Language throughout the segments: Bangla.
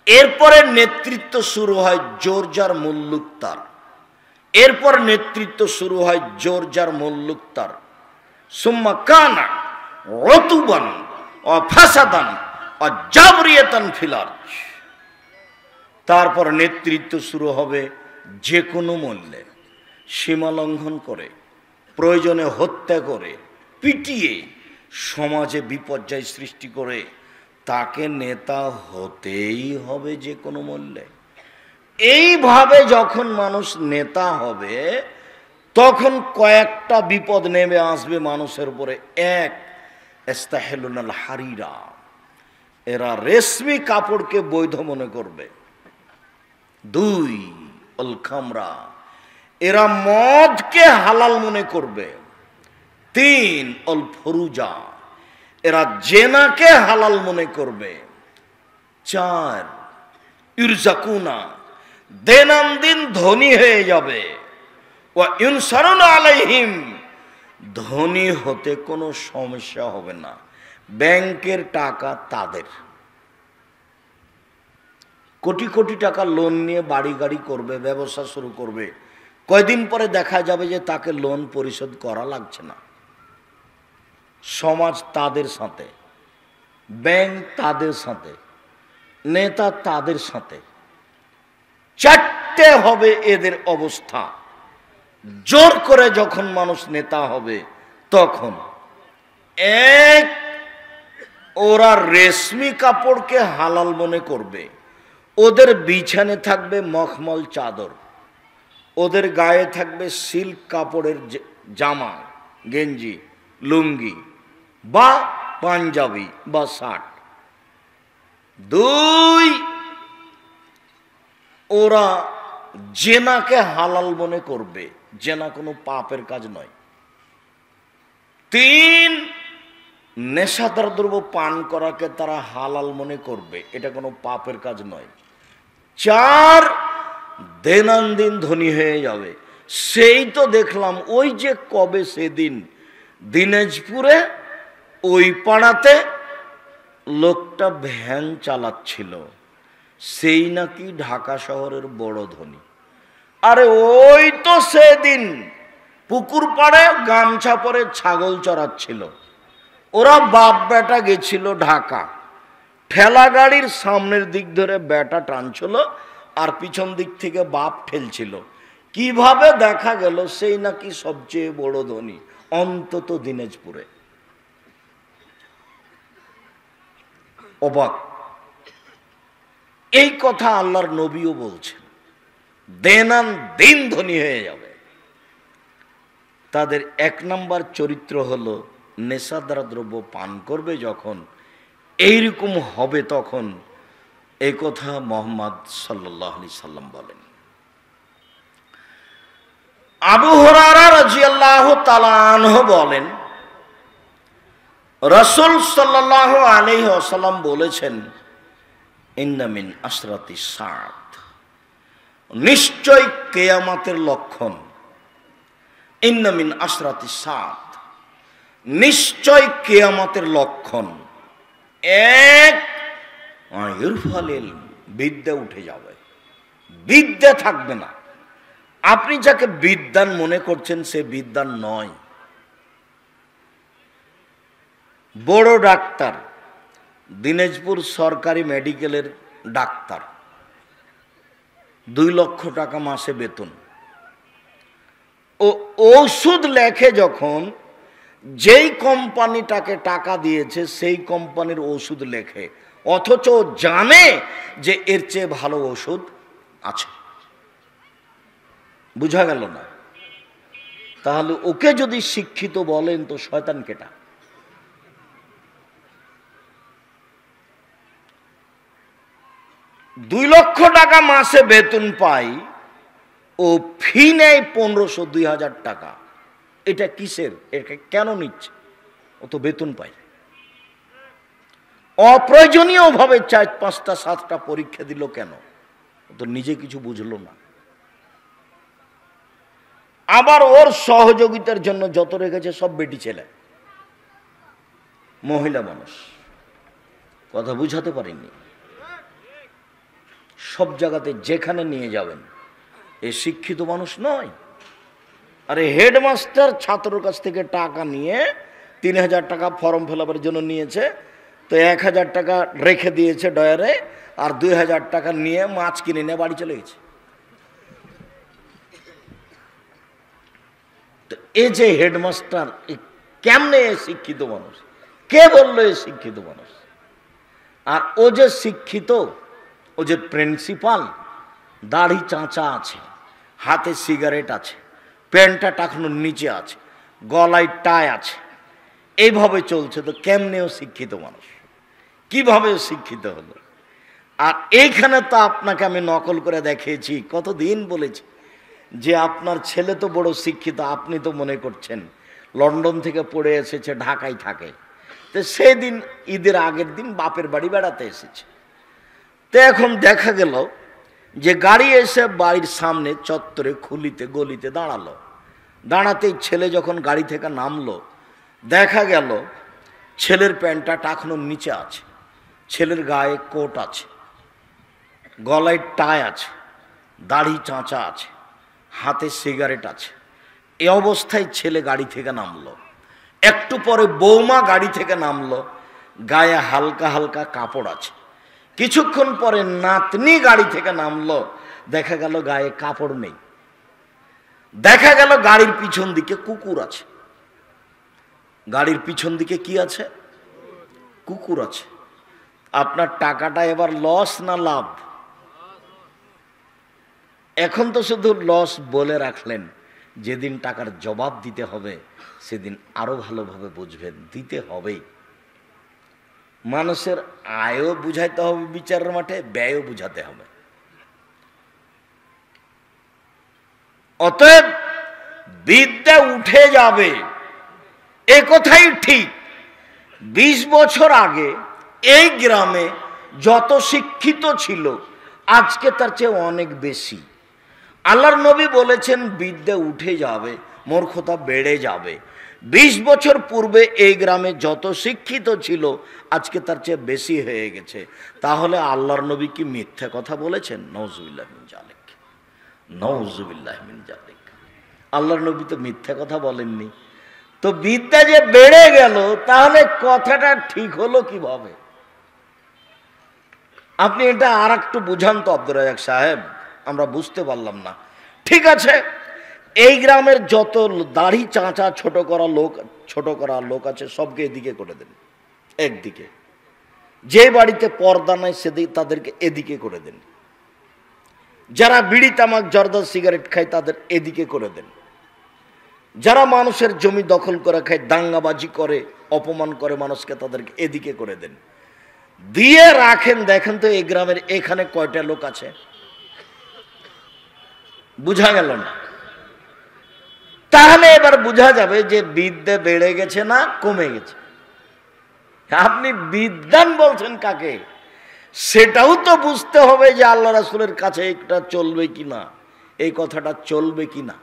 এরপরে নেতৃত্ব শুরু হয় জোরজার মুল্লুক তার। এরপর নেতৃত্ব শুরু হয় জোরজার মুল্লুক তার। সুম্মা কানা রতুবান ও ফাসাদান ও জাবরিয়াতান ফিল আরজ। তারপর নেতৃত্ব শুরু হবে যে কোনো মূল্যে, সীমা লঙ্ঘন করে, প্রয়োজনে হত্যা করে, পিটিয়ে, সমাজে বিপর্যয় সৃষ্টি করে তাকে নেতা হতেই হবে যে কোনো মূল্যে। এইভাবে যখন মানুষ নেতা হবে তখন কয়েকটা বিপদ নেমে আসবে মানুষের উপরে। এক, ইস্তাহিলুনাল হারিরা, এরা রেশমি কাপড়কে বৈধ মনে করবে। দুই, আল খামরা, এরা মদকে হালাল মনে করবে। তিন, অল ফরুজা, এরা জেনাকে হালাল মনে করবে। চার, ইরজাকুনা, দৈনন্দিন ধনী হয়ে যাবে। ওয়া ইনসারুনা আলাইহিম, ধনী হতে কোনো সমস্যা হবে না, ব্যাংকের টাকা তাদের। কোটি কোটি টাকা লোন নিয়ে বাড়ি গাড়ি করবে, ব্যবসা শুরু করবে, কয়দিন পরে দেখা যাবে যে তাকে লোন পরিশোধ করা লাগছে না। সমাজ তাদের সাথে, ব্যাংক তাদের সাথে, নেতা তাদের সাথে। চারটে হবে এদের অবস্থা। জোর করে যখন মানুষ নেতা হবে তখন এক, ওরা রেশমি কাপড়কে হালাল মনে করবে। ওদের বিছানে থাকবে মখমল চাদর, ওদের গায়ে থাকবে সিল্ক কাপড়ের জামা, গেঞ্জি, লুঙ্গি বা পাঞ্জাবি বা শার্ট। দুই, ওরা জেনাকে হালাল মনে করবে, জেনা কোনো পাপের কাজ নয়। তিন, নেশাদার দ্রব্য পান করাকে তারা হালাল মনে করবে, এটা কোনো পাপের কাজ নয়। চার, দৈনন্দিন ধনী হয়ে যাবে। সেই তো দেখলাম ওই যে কবে সেদিন দিনাজপুরে ওই পাড়াতে লোকটা ভ্যান চালাচ্ছিল, সেই নাকি ঢাকা শহরের বড় ধনী। আরে ওই তো সেদিন পুকুর পাড়ে গামছা পরে ছাগল চড়াচ্ছিল। ওরা বাপ বেটা গেছিল ঢাকা, ঠেলা গাড়ির সামনের দিক ধরে বেটা টানছিল আর পিছন দিক থেকে বাপ ঠেলছিল। কিভাবে দেখা গেল সেই নাকি সবচেয়ে বড় ধনী, অন্তত দিনাজপুরে। অবাক। এই কথা আল্লাহর নবীও বলছেন, দিন ধনী হয়ে যাবে। তাদের এক নম্বর চরিত্র হলো নেশাদার দ্রব্য পান করবে। যখন এইরকম হবে তখন এই কথা মুহাম্মদ সাল্লাল্লাহু আলাইহি সাল্লাম বলেন। আবু হুরায়রা রাদিয়াল্লাহু তাআলা আনহু বলেন, রাসূল সাল্লাল্লাহু আলাইহি ওয়াসাল্লাম বলেছেন, ইন্না মিন আশরাতিস সাআত, নিশ্চয় কিয়ামতের লক্ষণ। ইন্না মিন আশরাতিস সাআত, নিশ্চয় কিয়ামতের লক্ষণ। এক, ইরফাল ইলম, বিদ্যা উঠে যাবে, বিদ্যা থাকবে না। আপনি যাকে বিদ্বান মনে করছেন সে বিদ্বান নয়। বড় ডাক্তার, দিনাজপুর সরকারি মেডিকেলের ডাক্তার, 2 লক্ষ টাকা মাসে বেতন। ও ওষুধ লেখে যখন, যেই কোম্পানিটাকে টাকা দিয়েছে সেই কোম্পানির ওষুধ লেখে, অথচ জানে যে এর চেয়ে ভালো ওষুধ আছে। বুঝা গেল না? তাহলে ওকে যদি শিক্ষিত বলেন তো শয়তান কেটা? $2 লক্ষ টাকা মাসে বেতন পাই, ও ফি নেয় 1500-2000 টাকা। এটা কিসের? এটা কেন নিচ্ছে? ও তো বেতন পায়। অপ্রয়োজনীয় ভাবে 4, 5টা 7টা পরীক্ষা দিল কেন? ও তো নিজে কিছু বুঝলো না। আবার ওর সহযোগিতার জন্য যত রেখেছে সব বেটি ছেলে, মহিলা মানুষ। কথা বুঝাতে পারিনি। সব জায়গাতে যেখানে নিয়ে যাবেন, এ শিক্ষিত মানুষ নয়। আরে হেডমাস্টার ছাত্রর কাছ থেকে টাকা নিয়ে 3000 টাকা ফর্ম ফিল আপের জন্য নিয়েছে, তো 1000 টাকা রেখে দিয়েছে ডয়ারে, আর 2000 টাকা নিয়ে মাছ কিনে নিয়ে বাড়ি চলে গেছে। তো এই যে হেডমাস্টার, কেমনে শিক্ষিত মানুষ? কে বললো এ শিক্ষিত মানুষ? আর ও যে শিক্ষিত, ও যে প্রিন্সিপাল, দাড়ি চাঁচা আছে, হাতে সিগারেট আছে, প্যান্টটা টাকানোর নিচে আছে, গলায় টাই আছে, এইভাবে চলছে, তো কেমনেও শিক্ষিত মানুষ? কিভাবে শিক্ষিত হলো? আর এইখানে তো আপনাকে আমি নকল করে দেখিয়েছি, কতদিন বলেছি যে আপনার ছেলে তো বড় শিক্ষিত, আপনি তো মনে করছেন লন্ডন থেকে পড়ে এসেছে, ঢাকায় থাকে, তো সেদিন ঈদের আগের দিন বাপের বাড়ি বেড়াতে এসেছে। তো এখন দেখা গেল যে গাড়ি এসে বাড়ির সামনে চত্বরে খুলিতে গলিতে দাঁড়ালো। দাঁড়াতেই ছেলে যখন গাড়ি থেকে নামলো, দেখা গেল ছেলের প্যান্টটা টাকনোর নিচে আছে, ছেলের গায়ে কোট আছে, গলায় টাই আছে, দাড়ি চাঁচা আছে, হাতে সিগারেট আছে। এই অবস্থায় ছেলে গাড়ি থেকে নামলো। একটু পরে বৌমা গাড়ি থেকে নামলো, গায়ে হালকা হালকা কাপড় আছে। কিছুক্ষণ পরে নাতনি গাড়ি থেকে নামলো, দেখা গেল গায়ে কাপড় নেই। দেখা গেল গাড়ির পিছন দিকে কুকুর আছে। গাড়ির পিছন দিকে কি আছে? কুকুর আছে। আপনার টাকাটা এবার লস না লাভ? এখন তো শুধু লস বলে রাখলেন, যেদিন টাকার জবাব দিতে হবে সেদিন আরো ভালোভাবে বুঝবেন, দিতে হবেই। মানুষের আয়ও বুঝাইতে হবে বিচারের মাঠে, ব্যয়ও বুঝাতে হবে। অতএব বিদ্যা উঠে যাবে, এ কথাই ঠিক। 20 বছর আগে এই গ্রামে যত শিক্ষিত ছিল, আজকে তার চেয়ে অনেক বেশি। আল্লাহর নবী বলেছেন বিদ্যা উঠে যাবে, মূর্খতা বেড়ে যাবে। 20 বছর পূর্বে এই গ্রামে যত শিক্ষিত ছিল, আজকে তার চেয়ে বেশি হয়ে গেছে। তাহলে আল্লাহর নবী কি মিথ্যা কথা বলেছেন? নাউজুবিল্লাহ মিন জালিক, নাউজুবিল্লাহ মিন জালিক। আল্লাহর নবী তো মিথ্যা কথা বলেননি। তো বিদ্যা যে বেড়ে গেল, তাহলে কথাটা ঠিক হলো কিভাবে? আপনি এটা আর একটু বুঝান তো আব্দুর রাজ্জাক সাহেব, আমরা বুঝতে পারলাম না। ঠিক আছে, এই গ্রামের যত দাড়ি চাঁচা ছোট করা লোক আছে, সবকে এদিকে করে দেন। একদিকে যে বাড়িতে পর্দা নাই সেদিকে তাদেরকে এদিকে করে দেন। যারা বিড়ি তামাক জর্দা সিগারেট খায় তাদের এদিকে করে দেন। যারা মানুষের জমি দখল করে খায়, দাঙ্গাবাজি করে, অপমান করে মানুষকে, তাদেরকে এদিকে করে দেন। দিয়ে রাখেন, দেখেন তো এই গ্রামের এখানে কয়টা লোক আছে? বুঝা গেল না? তাহলে এবার বুঝা যাবে যে বিদ্যা বেড়ে গেছে না কমে গেছে। আপনি বিদ্বান বলছেন কাকে? সেটাও তো বুঝতে হবে যে আল্লাহ রাসূলের কাছে এটা চলবে কিনা, এই কথাটা চলবে কিনা।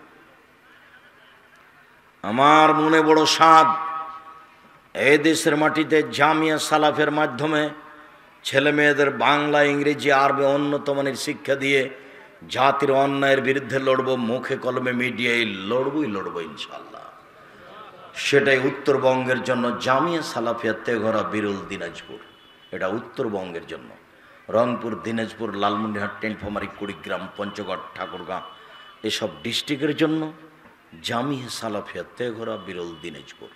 আমার মনে বড় সাধ, এই দেশের মাটিতে জামিয়া সালাফের মাধ্যমে ছেলে মেয়েদের বাংলা, ইংরেজি, আরবি উন্নত মানের শিক্ষা দিয়ে জাতির অন্যায়ের বিরুদ্ধে লড়বো, মুখে কলমে মিডিয়ায় লড়বো ইনশাল্লাহ। সেটাই উত্তরবঙ্গের জন্য জামিয়া সালাফিয়া তেঘরা, বিরল, দিনাজপুর, এটা উত্তরবঙ্গের জন্য। রংপুর, দিনাজপুর, লালমনিরহাট, টেনফামারী, কুড়িগ্রাম, পঞ্চগড়, ঠাকুরগাঁ এসব ডিস্ট্রিক্টের জন্য জামিয়া সালাফিয়া তেঘরা, বিরল, দিনাজপুর।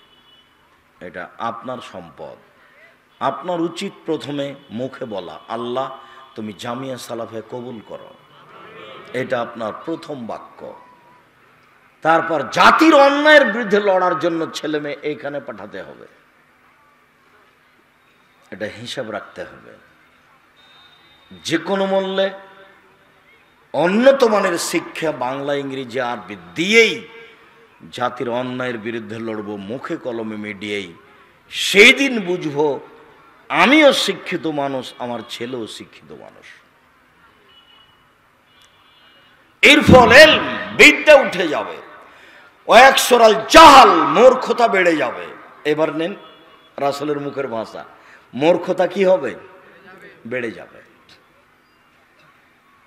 এটা আপনার সম্পদ। আপনার উচিত প্রথমে মুখে বলা, আল্লাহ তুমি জামিয়া সালাফিয়া কবুল করো, এটা আপনার প্রথম বাক্য। তারপর জাতির অন্যায়ের বিরুদ্ধে লড়ার জন্য ছেলে মেয়ে এইখানে পাঠাতে হবে, এটা হিসাব রাখতে হবে। যে কোনো মূল্যে উন্নত মানের শিক্ষা বাংলা, ইংরেজি, আরবি দিয়েই জাতির অন্যায়ের বিরুদ্ধে লড়বো, মুখে কলমে মিডিয়াই। সেই দিন বুঝবো আমিও শিক্ষিত মানুষ, আমার ছেলেও শিক্ষিত মানুষ। এর ফলে বিদ্যা উঠে যাবে, ওয়াকসরাল জাহাল, মূর্খতা বেড়ে যাবে। এবার নেন রাসূলের মুখের ভাষা, মূর্খতা কি হবে? বেড়ে যাবে।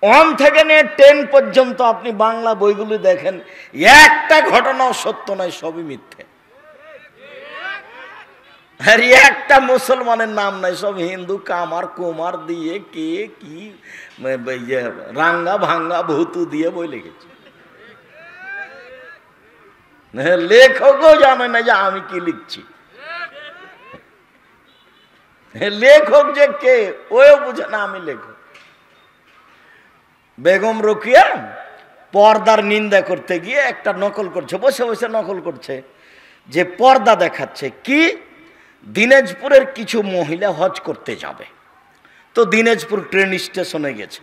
1 থেকে নিয়ে 10 পর্যন্ত আপনি বাংলা বইগুলো দেখেন, একটা ঘটনাও সত্য নয়, সবই মিথ্যে। আর একটা মুসলমানের নাম নাই, সব হিন্দু কামার কুমার দিয়ে কে কি রাঙ্গা ভাঙ্গা ভুতু দিয়ে বই লিখেছে। লেখকও জানে না যে আমি কি লিখছি। লেখক যে কে ওও বুঝে না আমি লেখক। বেগম রোকেয়া পর্দার নিন্দা করতে গিয়ে একটা নকল করছে, বসে বসে নকল করছে, যে পর্দা দেখাচ্ছে কি দিনাজপুরের কিছু মহিলা হজ করতে যাবে, তো দিনাজপুর ট্রেন স্টেশনে গেছে,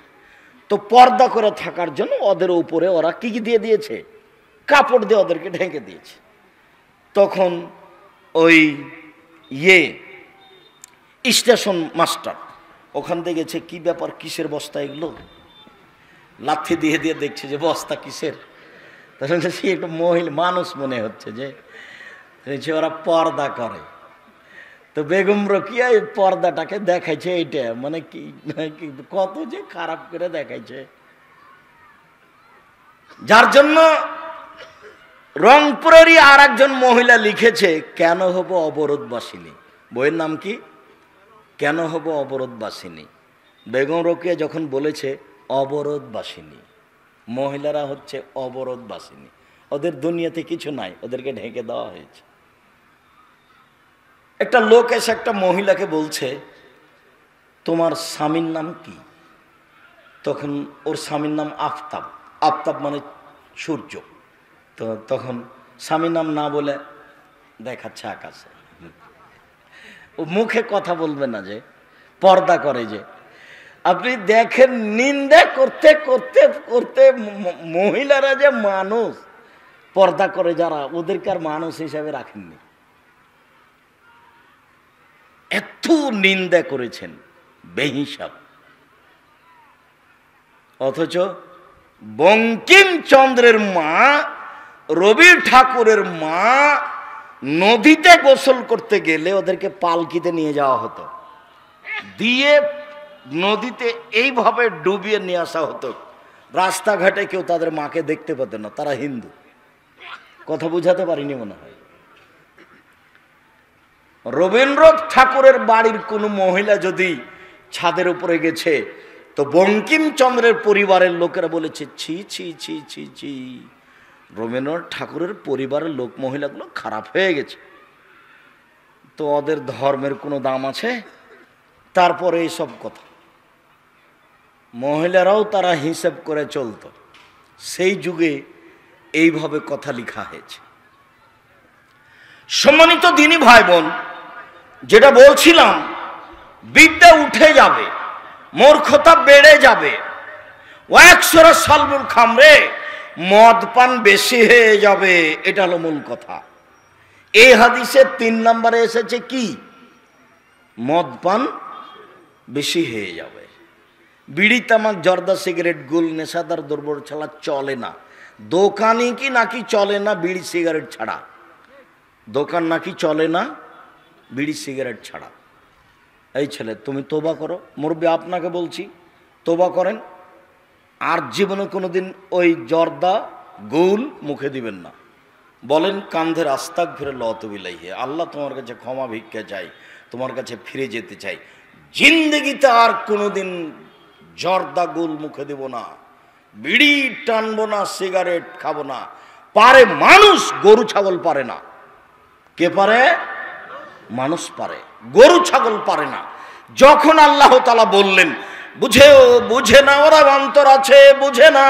তো পর্দা করে থাকার জন্য ওদের উপরে ওরা কি দিয়ে দিয়েছে, কাপড় দিয়ে ওদেরকে ঢেকে দিয়েছে। তখন ওই স্টেশন মাস্টার ওখান থেকে গেছে, কি ব্যাপার, কিসের বস্তা এগুলো, লাথি দিয়ে দিয়ে দেখছে যে বস্তা কিসের। তখন সে একটু মহিলা মানুষ মনে হচ্ছে যে ওরা পর্দা করে। তো বেগম রোকেয়া এই পর্দাটাকে দেখাইছে, এইটা মানে কি কত যে খারাপ করে দেখাইছে, যার জন্য রংপুরেরই আর একজন মহিলা লিখেছে, কেন হব অবরোধবাসিনী। বইয়ের নাম কি, কেন হব অবরোধবাসিনী। বেগম রোকেয়া যখন বলেছে অবরোধবাসিনী, মহিলারা হচ্ছে অবরোধবাসিনী, ওদের দুনিয়াতে কিছু নাই, ওদেরকে ঢেকে দেওয়া হয়েছে। একটা লোক এসে একটা মহিলাকে বলছে, তোমার স্বামীর নাম কি? তখন ওর স্বামীর নাম আফতাব, আফতাব মানে সূর্য। তো তখন স্বামীর নাম না বলে দেখাচ্ছে আকাশে, ও মুখে কথা বলবে না, যে পর্দা করে। যে আপনি দেখেন নিন্দা করতে করতে করতে মহিলারা যে মানুষ, পর্দা করে যারা, ওদেরকে আর মানুষ হিসাবে রাখেননি, এত নিন্দা করেছেন বেহিসাব। অথচ বঙ্কিমচন্দ্রের মা, রবি ঠাকুরের মা নদীতে গোসল করতে গেলে ওদেরকে পালকিতে নিয়ে যাওয়া হতো, দিয়ে নদীতে এইভাবে ডুবিয়ে নিয়ে আসা হতো। রাস্তাঘাটে কেউ তাদের মাকে দেখতে পেত না, তারা হিন্দু। কথা বুঝাতে পারিনি মনে হয়। রবীন্দ্রনাথ ঠাকুরের বাড়ির কোনো মহিলা যদি ছাদের উপরে গেছে, তো বঙ্কিমচন্দ্রের পরিবারের লোকেরা বলেছে, ছি ছি ছি ছি ছি, রবীন্দ্রনাথ ঠাকুরের পরিবারের লোক মহিলাগুলো খারাপ হয়ে গেছে। তো ওদের ধর্মের কোনো দাম আছে? তারপরে এইসব কথা, মহিলারাও তারা হিসাব করে চলতো। সেই যুগে এইভাবে কথা লেখা হয়েছে। সম্মানিত দিনী ভাই বোন, যেটা বলছিলাম, বিদ্যা উঠে যাবে, মূর্খতা বেড়ে যাবে, ওয়াকসরা সালমুল খামরে, মদ পান বেশি হয়ে যাবে, এটা হলো মূল কথা। এই হাদিসে 3 নম্বরে এসেছে কি, মদ পান বেশি হয়ে যাবে। বিড়ি তামাক জর্দা সিগারেট গুল নেশাদার দ্রব্য ছাড়া চলে না। দোকানে কি নাকি চলে না বিড়ি সিগারেট ছাড়া, দোকান নাকি চলে না বিড়ি সিগারেট ছাড়া। এই ছেলে তুমি তোবা করো, মুরব্বী আপনাকে বলছি, তোবা করেন, আর জীবনে কোনোদিন ওই জর্দা গুল মুখে দিবেন না। বলেন কান্ধের আস্তাগফিরুল্লাহ ওয়া আতুবু ইলাইহি, আল্লাহ তোমার কাছে ক্ষমা ভিক্ষা চাই, তোমার কাছে ফিরে যেতে চাই, জিন্দগিতে আর কোনোদিন জর্দা গুল মুখে দেব না, বিড়ি টানবো না, সিগারেট খাবো না। পারে মানুষ, গরু ছাগল পারে না। কে পারে? মানুষ পারে, গরু ছাগল পারে না। যখন আল্লাহ তাআলা বললেন, বুঝেও বুঝে না ওরা অন্তর আছে, বুঝে না,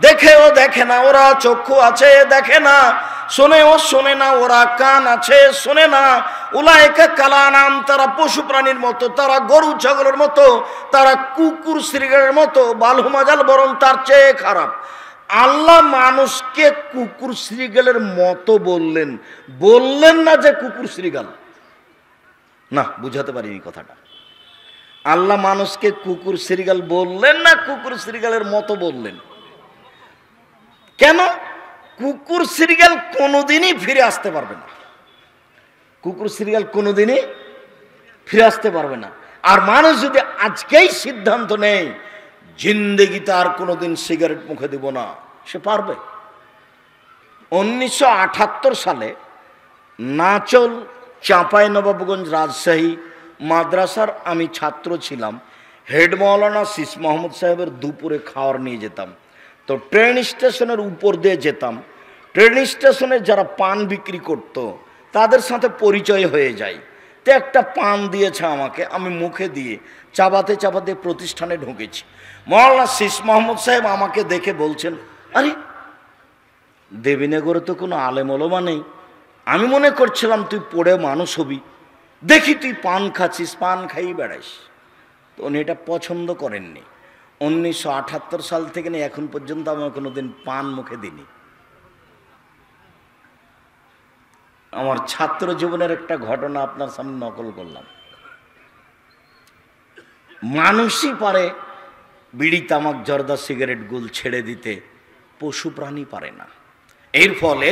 দেখেও দেখে না ওরা চক্ষু আছে, দেখে না, শোনেও শোনে না ওরা কান আছে, শোনে না, উলাইকা কালানাম, তারা পশু প্রাণীর মতো, তারা গরু ছাগলের মতো, তারা কুকুর শ্রীগালের মতো, বালহুমাজাল, বরং তার চেয়ে খারাপ। আল্লাহ মানুষকে কুকুর শ্রীগালের মতো বললেন, বললেন না যে কুকুর শ্রীগাল। না, বুঝাতে পারিনি কথাটা। আল্লাহ মানুষকে কুকুর শ্রীগাল বললেন না, কুকুর শ্রীগালের মতো বললেন। কেন? কুকুর শ্রীগাল কোনোদিনই ফিরে আসতে পারবে না, কুকুর শ্রীগাল কোনোদিনই ফিরে আসতে পারবে না। আর মানুষ যদি আজকেই সিদ্ধান্ত নেয় জিন্দেগিতে আর কোনোদিন সিগারেট মুখে দিব না, সে পারবে? 1978 সালে নাচল চাঁপাইনবাবগঞ্জ রাজশাহী মাদ্রাসার আমি ছাত্র ছিলাম। হেড মাওলানা সিস মোহাম্মদ সাহেবের দুপুরে খাওয়ার নিয়ে যেতাম। তো ট্রেন স্টেশনের উপর দিয়ে যেতাম। ট্রেন স্টেশনে যারা পান বিক্রি করত তাদের সাথে পরিচয় হয়ে যায়। তো একটা পান দিয়েছে আমাকে, আমি মুখে দিয়ে চাবাতে চাবাতে প্রতিষ্ঠানে ঢুকেছি। মাওলানা সিস মোহাম্মদ সাহেব আমাকে দেখে বলছেন, আরে দেবীনগরে তো কোনো আলেম ওলামা নেই, আমি মনে করছিলাম তুই পড়ে মানুষ হবি, দেখি তুই পান খাচ্ছিস, পান খাই বেড়াইস। তো উনি এটা পছন্দ করেননি। 1978 সাল থেকে নিয়ে এখন পর্যন্ত আমি কোনোদিন পান মুখে দিইনি। আমার ছাত্র জীবনের একটা ঘটনা আপনার সামনে নকল করলাম। মানুষই পারে বিড়ি তামাক জর্দা সিগারেট গুল ছেড়ে দিতে, পশু প্রাণী পারে না। এর ফলে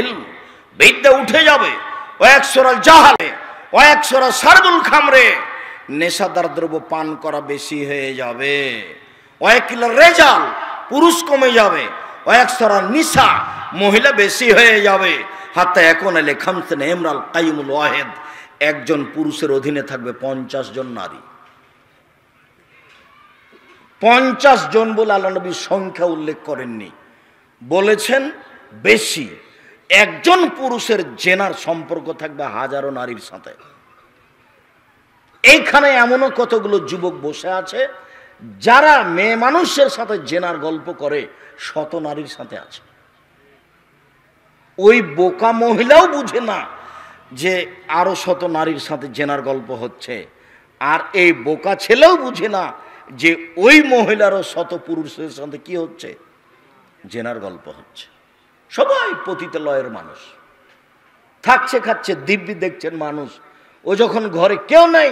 বিদ্যা উঠে যাবে, ও একশোরা জাহালে, ও একশোরা সারদুল খামরে, নেশাদার দ্রব্য পান করা বেশি হয়ে যাবে, ও একলা রেজাল পুরুষ কমে যাবে, ও একশোরা নিশা মহিলা বেশি হয়ে যাবে। হাতে এখন এলে খামসেন এমরাল কাইমুল ওয়াহেদ, একজন পুরুষের অধীনে থাকবে 50 জন নারী। 50 জন বলে আল্লাহ নবী সংখ্যা উল্লেখ করেননি, বলেছেন বেশি। একজন পুরুষের জেনার সম্পর্ক থাকবে হাজারো নারীর সাথে। এইখানে এমনও কতগুলো যুবক বসে আছে যারা মেয়ে মানুষের সাথে জেনার গল্প করে শত নারীর সাথে আছে। ওই বোকা মহিলাও বুঝে না যে আরো শত নারীর সাথে জেনার গল্প হচ্ছে, আর এই বোকা ছেলেও বুঝে না যে ওই মহিলারও শত পুরুষের সাথে কি হচ্ছে, জেনার গল্প হচ্ছে। সবাই পতিতালয়ের মানুষ, থাকছে খাচ্ছে দিব্যি দেখছেন মানুষ। ও যখন ঘরে কেউ নাই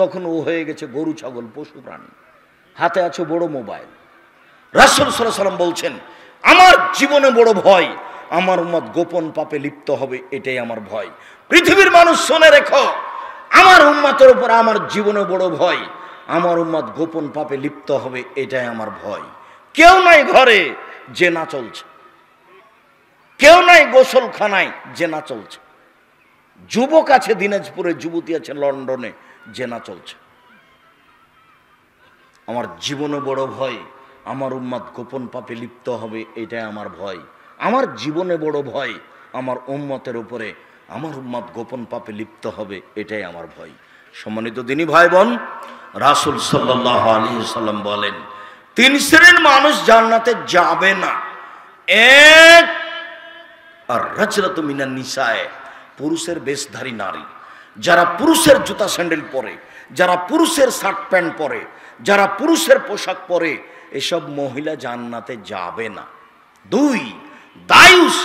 তখন ও হয়ে গেছে গরু ছাগল পশু প্রাণী, হাতে আছে বড় মোবাইল। রাসূল সাল্লাল্লাহু আলাইহি ওয়াসাল্লাম বলছেন, আমার জীবনে বড় ভয় আমার উম্মত গোপন পাপে লিপ্ত হবে, এটাই আমার ভয়। পৃথিবীর মানুষ শুনে রেখো, আমার উম্মতের উপর আমার জীবনে বড় ভয়, আমার উম্মত গোপন পাপে লিপ্ত হবে, এটাই আমার ভয়। কেউ নাই ঘরে, জেনা চলছে। কেউ নাই গোসলখানায়, জেনা চলছে। যুবক আছে দিনাজপুরে, যুবতী আছে লন্ডনে, জেনা চলছে। আমার জীবনে বড় ভয় আমার উম্মত গোপন পাপে লিপ্ত হবে, এটাই আমার ভয়। আমার জীবনে বড় ভয় আমার উম্মতের উপরে আমার উম্মত গোপন পাপে লিপ্ত হবে, এটাই আমার ভয়। সম্মানিত দিনী ভাই বোন, রাসূল সাল্লাল্লাহু আলাইহি ওয়াসাল্লাম বলেন 3 শ্রেণীর মানুষ জান্নাতে যাবে না। এক, আর রাজরাতু মিনান নিসায়ে, পুরুষের বেশধারী নারী, যারা পুরুষের জুতা স্যান্ডেল পরে, যারা পুরুষের শার্ট প্যান্ট পরে, যারা পুরুষের পোশাক পরে, এসব মহিলা জান্নাতে যাবে না। 2, দায়ুস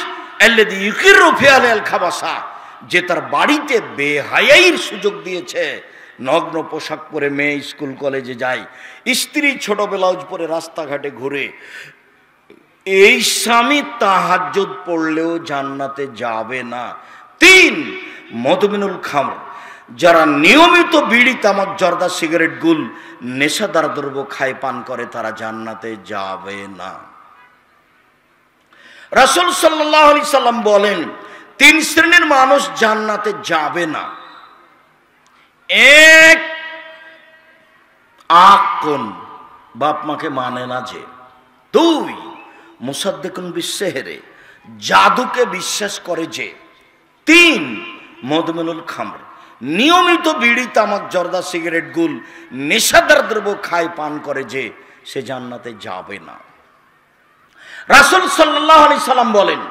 আল্লাযী ইউকিরু ফি আল খাবাসা, যে তার বাড়িতে বেহায়াইর সুযোগ দিয়েছে। নগ্ন পোশাক পরে মেয়ে স্কুল কলেজে যায়, স্ত্রী ছোট ব্লাউজ পরে রাস্তাঘাটে ঘুরে, এই স্বামী তাহাজ্জুদ পড়লেও জান্নাতে যাবে না। 3, মদমিনুল খামর, যারা নিয়মিত বিড়ি তামাক জর্দা সিগারেট গুল নেশাদার দ্রব্য খায় পান করে, তারা জান্নাতে যাবে না। রাসূল সাল্লাল্লাহু আলাইহি সাল্লাম বলেন 3 শ্রেণীর মানুষ জান্নাতে যাবে না। 1, আকন, বাপ মাকে মানে না যে। 2, মুসাদ্দিকুন বিসসিহরি, জাদুকে বিশ্বাস করে যে। 3, মদমিনুল খামর, নিয়মিত বিড়ি তামাক জর্দা সিগারেট গুল নেশাদার দ্রব্য খায় পান করে যে, সে জান্নাতে যাবে না। রাসূল সাল্লাল্লাহু আলাইহি সাল্লাম বলেন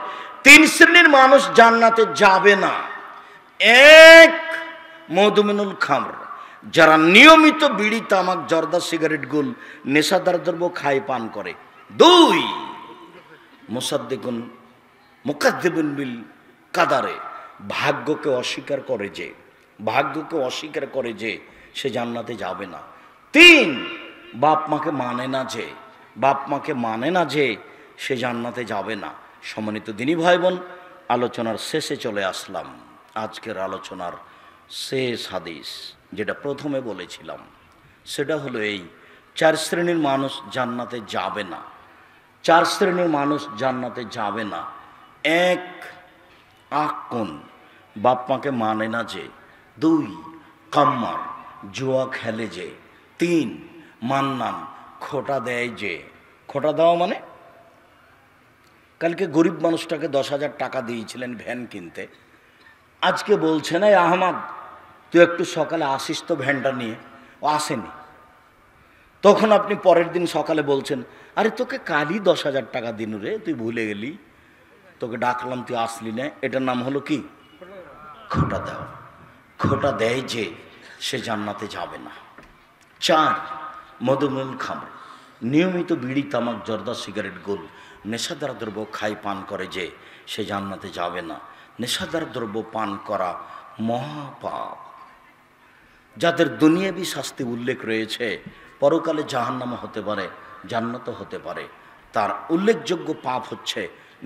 3 শ্রেণীর মানুষ জান্নাতে যাবে না। 1, মদমিনুল খামর, যারা নিয়মিত বিড়ি তামাক জর্দা সিগারেট গুল নেশাদার দ্রব্য খায় পান করে। 2, মুসাদ্দিকুন মুকাদ্দিবুন বিল কাদারে, ভাগ্যকে অস্বীকার করে যে, ভাগ্যকে অস্বীকার করে যে, সে জান্নাতে যাবে না। 3, বাপ মাকে মানে না যে, বাপ মাকে মানে না যে, সে জান্নাতে যাবে না। সম্মানিত দিনী ভাই বোন, আলোচনার শেষে চলে আসলাম। আজকের আলোচনার শেষ হাদিস যেটা প্রথমে বলেছিলাম সেটা হলো এই, চার শ্রেণীর মানুষ জান্নাতে যাবে না। চার শ্রেণীর মানুষ জান্নাতে যাবে না। এক, আকুন, বাপ মাকে মানে না যে। দুই, কাম্মার, জুয়া খেলে যে। তিন, মান্নান, খোটা দেয় যে। খোটা দেওয়া মানে, কালকে গরিব মানুষটাকে 10,000 টাকা দিয়েছিলেন ভ্যান কিনতে, আজকে বলছে না আহমদ তুই একটু সকালে আসিস তো ভ্যানটা নিয়ে। ও আসেনি। তখন আপনি পরের দিন সকালে বলছেন, আরে তোকে কালই 10,000 টাকা দিন রে, তুই ভুলে গেলি, তোকে ডাকলাম তুই আসলি না। এটার নাম হলো কি? খোটা দেওয়া। খোটা দেয় যে সে জান্নাতে যাবে না। চার, মধুমেল খামর, নিয়মিত বিড়ি, তামাক, জর্দা, সিগারেট, গোল, নেশাদার দ্রব্য খাই পান করে যে সে জান্নাতে যাবে না। নেশাদার দ্রব্য পান করা মহাপাপ। যাদের দুনিয়াবী শাস্তি উল্লেখ রয়েছে, পরকালে জাহান্নামও হতে পারে, জান্নাতও হতে পারে, তার উল্লেখযোগ্য পাপ হচ্ছে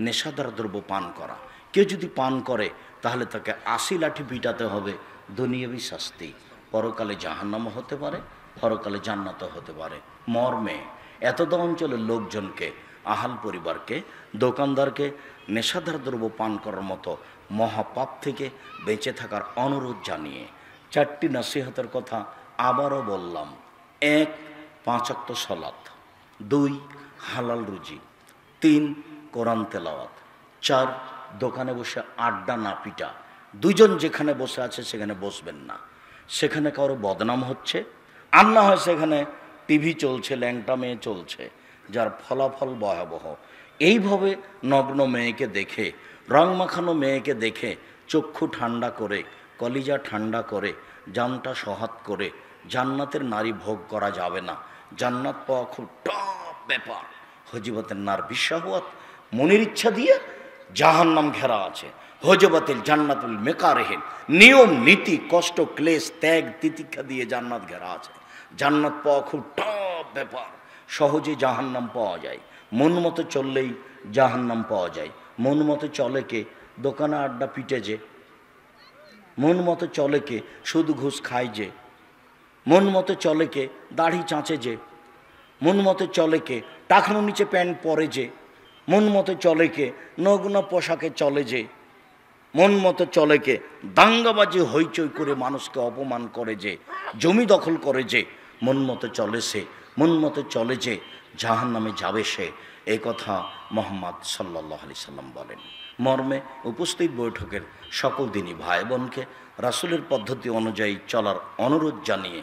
নেশাদার দ্রব্য পান করা। কেউ যদি পান করে তাহলে তাকে 80 লাঠি পিটাতে হবে, দুনিয়াবী শাস্তি। পরকালে জাহান্নামও হতে পারে, পরকালে জান্নাতও হতে পারে। মর্মে এতদ অঞ্চলের লোকজনকে, আহাল পরিবারকে, দোকানদারকে নেশাদার দ্রব্য পান করার মতো মহাপাপ থেকে বেঁচে থাকার অনুরোধ জানিয়ে 4টি নসিহতের কথা আবারও বললাম। 1, 5 ওয়াক্ত সালাত। 2, হালাল রুজি। 3, কোরআন তেলাওয়াত। 4, দোকানে বসে আড্ডা না পিটা। দুজন যেখানে বসে আছে সেখানে বসবেন না, সেখানে কারো বদনাম হচ্ছে, আর না হয় সেখানে টিভি চলছে, ল্যাংটা মেয়ে চলছে, যার ফলাফল ভয়াবহ। এইভাবে নগ্ন মেয়েকে দেখে, রং মাখানো মেয়েকে দেখে চক্ষু ঠান্ডা করে, কলিজা ঠান্ডা করে, জানটা সহাত করে জান্নাতের নারী ভোগ করা যাবে না। জান্নাত পাওয়া খুব টপ ব্যাপার। হজিবতের নার বিশ্বাহওয়াত, মনের ইচ্ছা দিয়ে জাহান্নাম ঘেরা আছে। হজবতিল জান্নাতুল মেকারেহেন, নিয়ম নীতি, কষ্ট, ক্লেশ, ত্যাগ, তিতিক্ষা দিয়ে জান্নাত ঘেরা আছে। জান্নাত পাওয়া খুব টপ ব্যাপার। সহজে জাহান্নাম পাওয়া যায়। মন মতো চললেই জাহান্নাম পাওয়া যায়। মন মতো চলে কে? দোকানে আড্ডা পিটে যে। মন মতো চলে কে? সুদ ঘুষ খায় যে। মন মতো চলে কে? দাড়ি চাঁচে যে। মন মতো চলে কে? টাকনো নিচে প্যান্ট পরে যে। মন মতো চলে কে? নগ্ন পোশাকে চলে যে। মন মতো চলে কে? দাঙ্গাবাজি হইচই করে মানুষকে অপমান করে যে, জমি দখল করে যে। মন মতো চলে সে, মন মতো চলে যে জাহান্নামে যাবে সে। এই কথা মুহাম্মদ সাল্লাল্লাহু আলাইহি সাল্লাম বলেন। মর্মে উপস্থিত বৈঠকের সকল দিনই ভাই বোনকে রাসূলের পদ্ধতি অনুযায়ী চলার অনুরোধ জানিয়ে,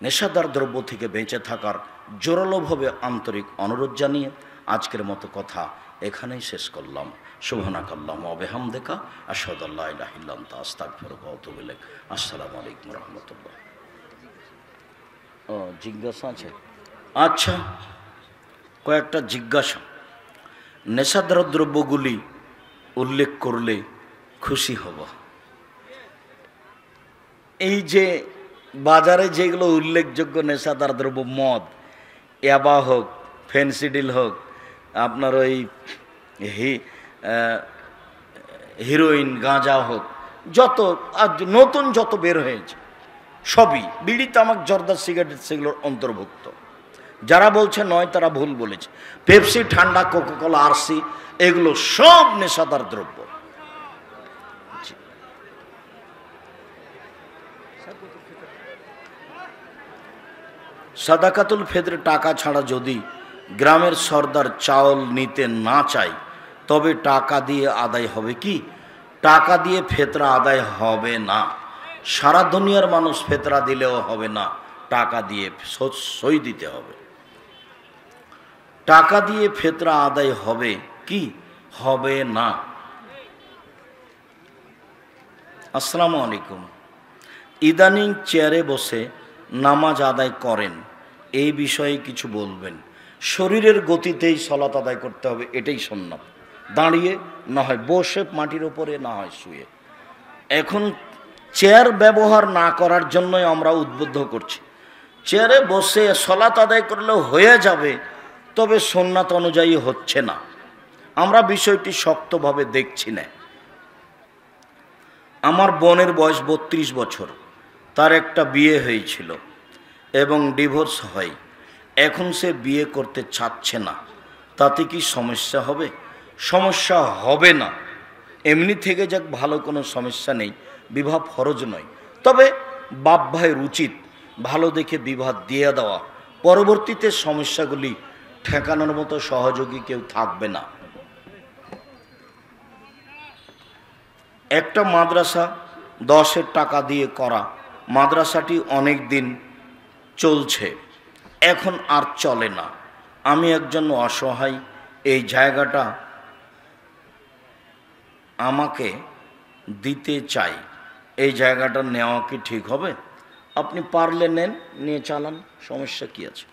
নেশাদার দ্রব্য থেকে বেঁচে থাকার জোরালোভাবে আন্তরিক অনুরোধ জানিয়ে আজকের মতো কথা এখানেই শেষ করলাম। সুবহানাকাল্লাহুম্মা ওয়া বিহামদিকা আশহাদু আল্লা ইলাহা ইল্লা আনতা আস্তাগফিরুকা ওয়া আতুবু ইলাইক। আসসালামু আলাইকুম ওয়া রাহমাতুল্লাহ। ও জিজ্ঞাসা আছে? আচ্ছা, কয়েকটা জিজ্ঞাসা। নেশাদার দ্রব্যগুলি উল্লেখ করলে খুশি হব। এই যে বাজারে যেগুলো উল্লেখযোগ্য নেশাদার দ্রব্য, মদ, ইয়াবা হোক, ফেন্সিডিল হোক, আপনার ওই হিরোইন, গাঁজা হোক, যত নতুন যত বের হয়েছে সবই বিড়ি, তামাক, জর্দা, সিগারেট সেগুলোর অন্তর্ভুক্ত। যারা বলছে নয় তারা ভুল বলেছে। পেপসি, ঠান্ডা, কোকাকোলা, আরসি এগুলো সব নেশাদার দ্রব্য। সাদাকাতুল ফিতর টাকা ছাড়া যদি গ্রামের সর্দার চাউল নিতে না চায় তবে টাকা দিয়ে আদায় হবে কি? টাকা দিয়ে ফেতরা আদায় হবে না। সারা দুনিয়ার মানুষ ফেতরা দিলেও হবে না, টাকা দিয়ে সই দিতে হবে। টাকা দিয়ে ফেতরা আদায় হবে কি? হবে না। আসসালামু আলাইকুম। ইদানিং চেয়ারে বসে নামাজ আদায় করেন, এই বিষয়ে কিছু বলবেন। শরীরের গতিতেই সালাত আদায় করতে হবে, এটাই সুন্নাত। দাঁড়িয়ে না হয় বসে, মাটির ওপরে না হয় শুয়ে। এখন চেয়ার ব্যবহার না করার জন্যই আমরা উদ্বুদ্ধ করছি। চেয়ারে বসে সালাত আদায় করলে হয়ে যাবে, তবে সুন্নাত অনুযায়ী হচ্ছে না। আমরা বিষয়টি শক্তভাবে দেখছি না। আমার বোনের বয়স 32 বছর। তার একটা বিয়ে হয়েছিল এবং ডিভোর্স হয়। এখন সে বিয়ে করতে চাচ্ছে না, তাতে কি সমস্যা হবে? সমস্যা হবে না, এমনি থেকে যাক ভালো, কোনো সমস্যা নেই, বিবাহ ফরজ নয়। তবে বাপ ভাইয়ের উচিত ভালো দেখে বিবাহ দিয়ে দেওয়া, পরবর্তীতে সমস্যাগুলি ঠেকানোর মতো সহযোগী কেউ থাকবে না। একটা মাদ্রাসা 10-এর টাকা দিয়ে করা, মাদ্রাসাটি অনেক দিন চলছে, এখন আর চলে না। আমি একজন অসহায়, এই জায়গাটা আমাকে দিতে চাই, এই জায়গাটা নেওয়া কি ঠিক হবে? আপনি পারলে নেন, নিয়ে চালান, সমস্যা কি আছে?